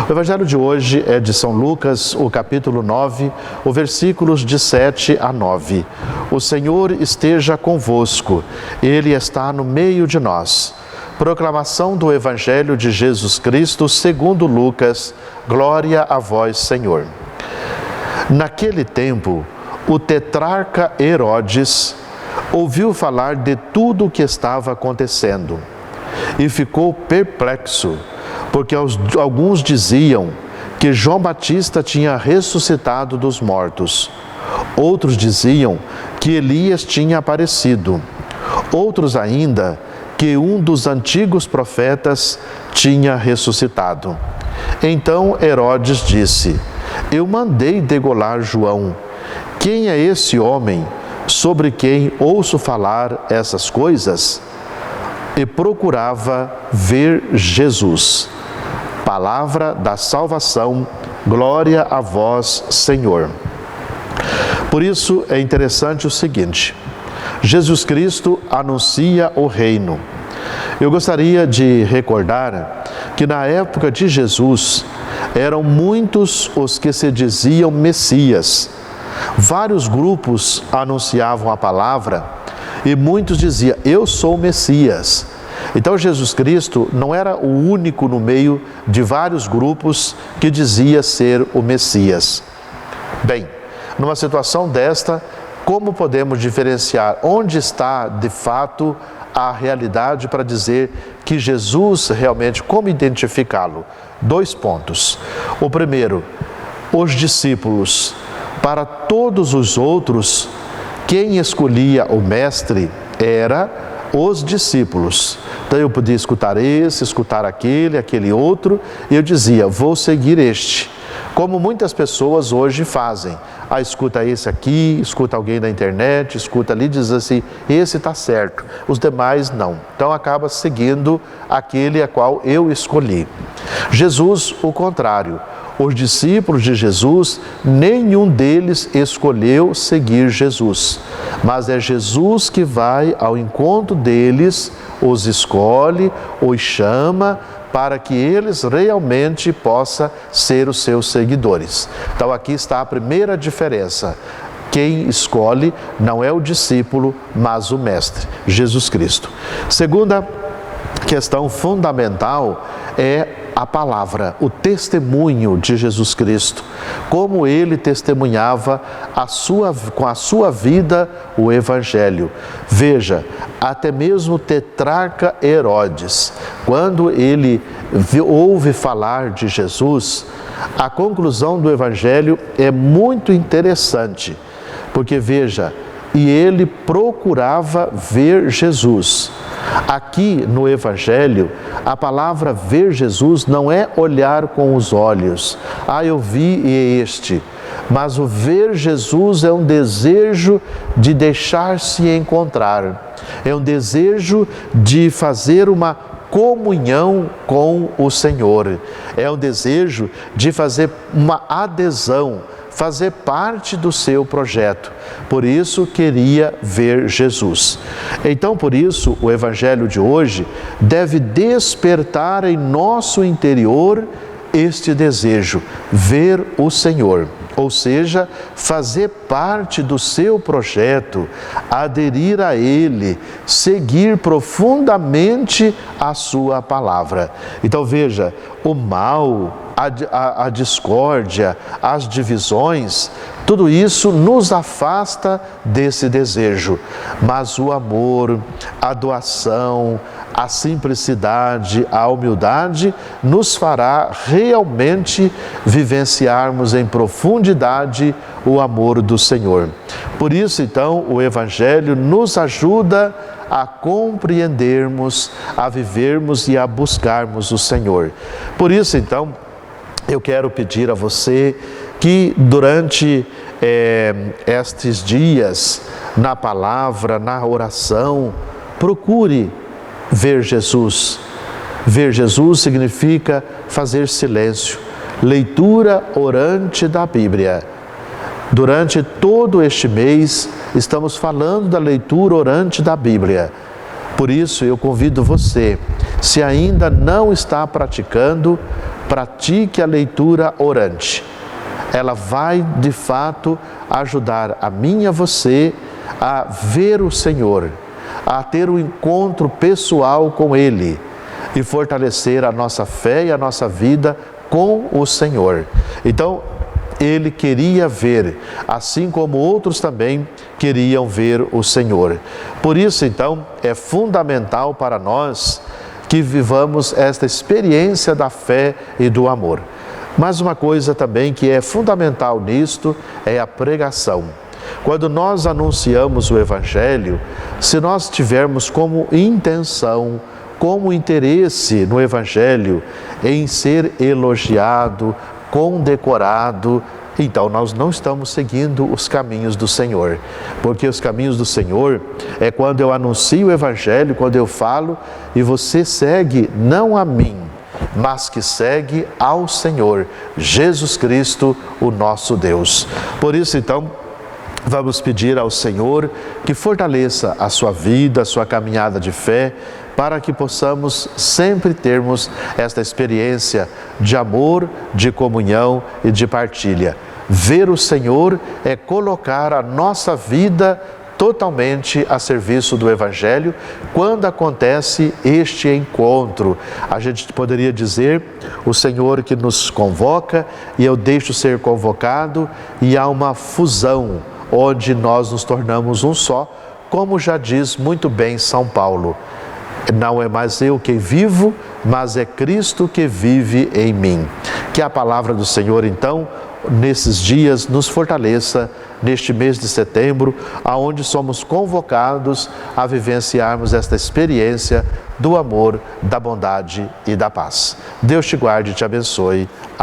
O Evangelho de hoje é de São Lucas, o capítulo 9, os versículos de 7 a 9. O Senhor esteja convosco, Ele está no meio de nós. Proclamação do Evangelho de Jesus Cristo segundo Lucas. Glória a vós, Senhor. Naquele tempo, o tetrarca Herodes ouviu falar de tudo o que estava acontecendo e ficou perplexo, porque alguns diziam que João Batista tinha ressuscitado dos mortos. Outros diziam que Elias tinha aparecido. Outros ainda que um dos antigos profetas tinha ressuscitado. Então Herodes disse: eu mandei degolar João. Quem é esse homem sobre quem ouço falar essas coisas? E procurava ver Jesus. Palavra da salvação, glória a vós, Senhor. Por isso é interessante o seguinte: Jesus Cristo anuncia o reino. Eu gostaria de recordar que na época de Jesus eram muitos os que se diziam Messias. Vários grupos anunciavam a palavra e muitos diziam: eu sou o Messias. Então Jesus Cristo não era o único no meio de vários grupos que dizia ser o Messias. Bem, numa situação desta, como podemos diferenciar onde está de fato a realidade para dizer que Jesus realmente, como identificá-lo? 2 pontos. O primeiro, os discípulos. Para todos os outros, quem escolhia o mestre era os discípulos. Então eu podia escutar esse, escutar aquele outro, e eu dizia: vou seguir este. Como muitas pessoas hoje fazem. Escuta esse aqui, escuta alguém na internet, escuta ali, diz assim: esse está certo, os demais não. Então acaba seguindo aquele a qual eu escolhi. Jesus, o contrário. Os discípulos de Jesus, nenhum deles escolheu seguir Jesus, mas é Jesus que vai ao encontro deles, os escolhe, os chama, para que eles realmente possam ser os seus seguidores. Então aqui está a primeira diferença. Quem escolhe não é o discípulo, mas o mestre, Jesus Cristo. Segunda questão fundamental é a palavra, o testemunho de Jesus Cristo, como ele testemunhava com a sua vida o Evangelho. Veja, até mesmo o tetrarca Herodes, quando ele ouve falar de Jesus, a conclusão do Evangelho é muito interessante, porque veja, e ele procurava ver Jesus. Aqui no Evangelho, a palavra ver Jesus não é olhar com os olhos. Eu vi e é este. Mas o ver Jesus é um desejo de deixar-se encontrar. É um desejo de fazer uma comunhão com o Senhor. É um desejo de fazer uma adesão, fazer parte do seu projeto. Por isso, queria ver Jesus. Então, por isso, o Evangelho de hoje deve despertar em nosso interior este desejo, ver o Senhor. Ou seja, fazer parte do seu projeto, aderir a Ele, seguir profundamente a sua palavra. Então veja, o mal, a discórdia, as divisões, tudo isso nos afasta desse desejo. Mas o amor, a doação, a simplicidade, a humildade nos fará realmente vivenciarmos em profundidade o amor do Senhor. Por isso, então, o Evangelho nos ajuda a compreendermos, a vivermos e a buscarmos o Senhor. Por isso, então, eu quero pedir a você que durante estes dias, na palavra, na oração, procure ver Jesus. Ver Jesus significa fazer silêncio, leitura orante da Bíblia. Durante todo este mês, estamos falando da leitura orante da Bíblia. Por isso, eu convido você, se ainda não está praticando, pratique a leitura orante. Ela vai, de fato, ajudar a mim e a você a ver o Senhor, a ter um encontro pessoal com Ele e fortalecer a nossa fé e a nossa vida com o Senhor. Então, ele queria ver, assim como outros também queriam ver o Senhor. Por isso, então, é fundamental para nós que vivamos esta experiência da fé e do amor. Mas uma coisa também que é fundamental nisto é a pregação. Quando nós anunciamos o Evangelho, se nós tivermos como intenção, como interesse no Evangelho em ser elogiado, condecorado, então nós não estamos seguindo os caminhos do Senhor. Porque os caminhos do Senhor é quando eu anuncio o Evangelho, quando eu falo e você segue não a mim, mas que segue ao Senhor, Jesus Cristo, o nosso Deus. Por isso, então, vamos pedir ao Senhor que fortaleça a sua vida, a sua caminhada de fé, para que possamos sempre termos esta experiência de amor, de comunhão e de partilha. Ver o Senhor é colocar a nossa vida totalmente a serviço do Evangelho quando acontece este encontro. A gente poderia dizer, o Senhor que nos convoca e eu deixo ser convocado, e há uma fusão onde nós nos tornamos um só, como já diz muito bem São Paulo. Não é mais eu que vivo, mas é Cristo que vive em mim. Que a palavra do Senhor, então, nesses dias, nos fortaleça neste mês de setembro, aonde somos convocados a vivenciarmos esta experiência do amor, da bondade e da paz. Deus te guarde e te abençoe.